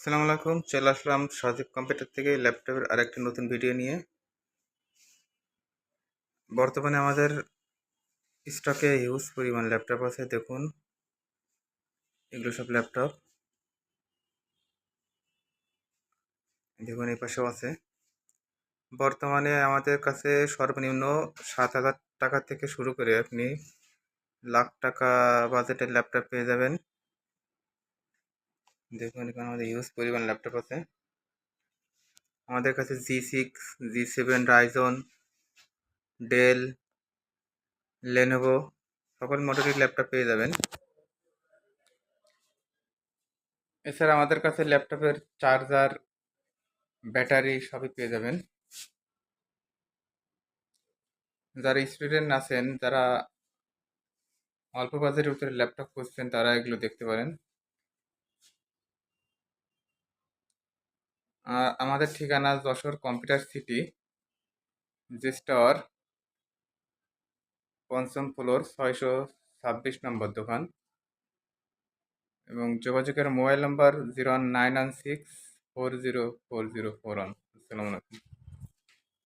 আসসালামু আলাইকুম। চলে আসলাম সজীব কম্পিউটার থেকে ল্যাপটপের আরেকটি নতুন ভিডিও নিয়ে। বর্তমানে আমাদের স্টকে হিউজ পরিমাণ ল্যাপটপ আছে। দেখুন, এগুলো সব ল্যাপটপ। দেখুন, এই পাশেও আছে। বর্তমানে আমাদের কাছে সর্বনিম্ন 7,000 টাকা থেকে শুরু করে আপনি লাখ টাকা বাজেটের ল্যাপটপ পেয়ে যাবেন। দেখুন, এখানে আমাদের হিউজ পরিমাণ ল্যাপটপ আছে। আমাদের কাছে G6, G7, Ryzen, del, Lenovo সকল মডেলের ল্যাপটপ পেয়ে যাবেন। এছাড়া আমাদের কাছে ল্যাপটপের চার্জার, ব্যাটারি সবই পেয়ে যাবেন। যারা স্টুডেন্ট আছেন, যারা অল্প বাজেটের ভিতরে ল্যাপটপ খুঁজছেন, তারা এগুলো দেখতে পারেন। আমাদের ঠিকানা Jessore computer city, G tower, ৫ম ফ্লোর, ৬২৬ নম্বর দোকান। এবং যোগাযোগের মোবাইল নাম্বার 01916 404041। আসসালামু আলাইকুম।